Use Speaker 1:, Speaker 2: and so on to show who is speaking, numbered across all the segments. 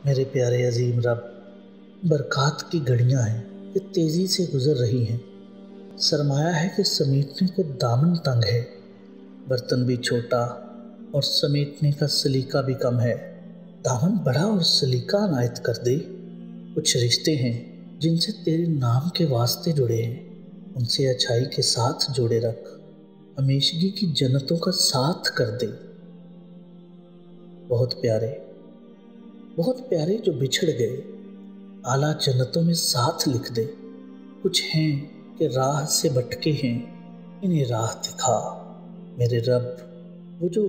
Speaker 1: میرے پیارے عظیم رب، برکات کی گھڑیاں ہیں کہ تیزی سے گزر رہی ہیں۔ سرمایہ ہے کہ سمیٹنے کو دامن تنگ ہے، برتن بھی چھوٹا اور سمیٹنے کا سلیقہ بھی کم ہے۔ دامن بڑا اور سلیقہ عنایت کر دے۔ کچھ رشتے ہیں جن سے تیرے نام کے واسطے جڑے ہیں، ان سے اچھائی کے ساتھ جوڑے رکھ، ہمیشگی کی جنتوں کا ساتھ کر دے۔ بہت پیارے جو بچھڑ گئے، اعلیٰ جنتوں میں ساتھ لکھ دے۔ کچھ ہیں کہ راہ سے بھٹکے ہیں، انہیں راہ دکھا۔ میرے رب، وہ جو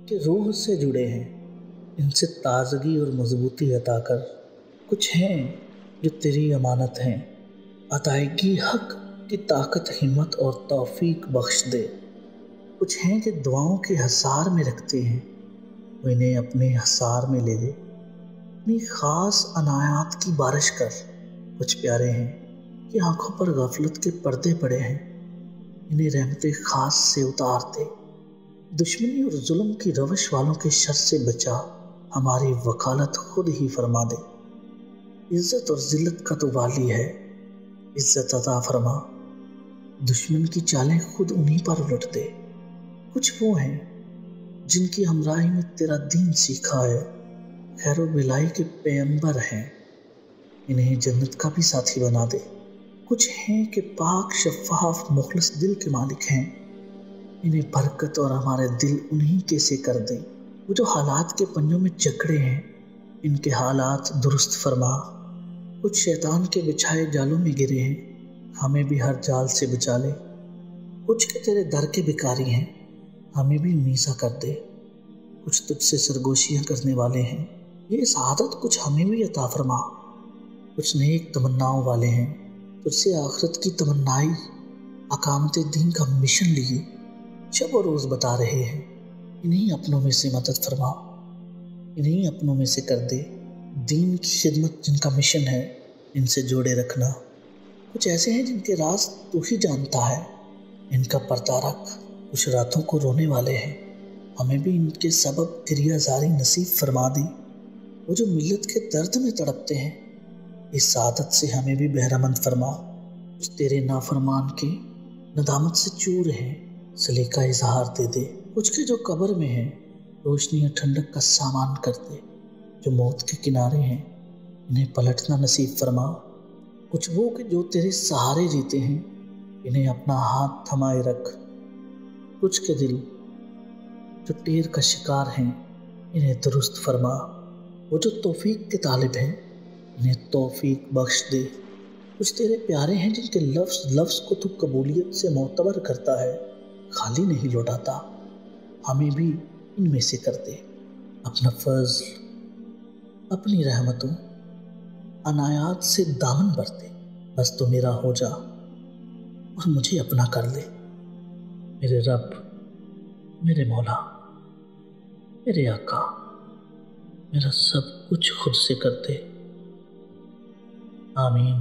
Speaker 1: کہ روح سے جڑے ہیں، ان سے تازگی اور مضبوطی عطا کر۔ کچھ ہیں جو تیری امانت ہیں، ادائیگی حق کی طاقت، ہمت اور توفیق بخش دے۔ کچھ ہیں کہ دعاؤں کے حصار میں رکھتے ہیں، وہ انہیں اپنے حصار میں لے لے۔ اپنی خاص عنایات کی بارش کر۔ کچھ پیارے ہیں کہ آنکھوں پر غفلت کے پردے پڑے ہیں، انہیں رحمت خاص سے اتار دے۔ دشمنی اور ظلم کی روش والوں کے شر سے بچا، ہماری وکالت خود ہی فرما دے۔ عزت اور ذلت کا تو والی ہے، عزت عطا فرما۔ دشمن کی چالیں خود انہی پر الٹ دے۔ کچھ وہ ہیں جن کی ہمراہی میں تیرا دین سیکھا ہے، خیر و بھلائی کے پیغمبر ہیں، انہیں جنت کا بھی ساتھی بنا دے۔ کچھ ہیں کہ پاک شفاف مخلص دل کے مالک ہیں، انہیں برکت اور ہمارے دل انہی کے سے کر دیں۔ وہ جو حالات کے پنجوں میں جکڑے ہیں، ان کے حالات درست فرما۔ کچھ شیطان کے بچھائے جالوں میں گرے ہیں، ہمیں بھی ہر جال سے بچا لے۔ کچھ کہ تیرے در کے بھکاری ہیں، ہمیں بھی انہی سا کر دے۔ کچھ تجھ سے سرگوشیاں کرنے والے ہیں، یہ سعادت کچھ ہمیں بھی عطا فرما۔ کچھ نیک تمناؤں والے ہیں، تجھ سے آخرت کی تمنائی، اقامت دین کا مشن لیے شب و روز بتا رہے ہیں، انہیں اپنوں میں سے مدد فرما، انہیں اپنوں میں سے کر دے۔ دین کی خدمت جن کا مشن ہے، ان سے جوڑے رکھنا۔ کچھ ایسے ہیں جن کے راز تو ہی جانتا ہے، ان کا پردہ رکھ۔ کچھ راتوں کو رونے والے ہیں، ہمیں بھی ان کے سبب گریہ زاری نصیب فرما دی۔ وہ جو ملت کے درد میں تڑپتے ہیں، اس سعادت سے ہمیں بھی بہرہ مند فرما۔ کچھ تیرے نافرمان کے ندامت سے چور ہیں، سلیقہ اظہار دے دے۔ کچھ کے جو قبر میں ہیں، روشنی اور ٹھنڈک کا سامان کر دے۔ جو موت کے کنارے ہیں، انہیں پلٹنا نصیب فرما۔ کچھ وہ کہ جو تیرے سہارے جیتے ہیں، انہیں اپنا ہاتھ تھمائے رکھ۔ کچھ کے دل جو ٹیر کا شکار ہیں، انہیں درست فرما۔ وہ جو توفیق کے طالب ہیں، انہیں توفیق بخش دے۔ کچھ تیرے پیارے ہیں جن کے لفظ کو تو قبولیت سے معتبر کرتا ہے، خالی نہیں لوٹاتا، ہمیں بھی ان میں سے کر دے۔ اپنا فضل، اپنی رحمتوں، عنایات سے دامن بھر دے۔ بس تو میرا ہو جا اور مجھے اپنا کر لے۔ میرے رب، میرے مولا، میرے آقا، میرا سب کچھ خود سے کر دے۔ آمین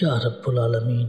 Speaker 1: یا رب العالمین۔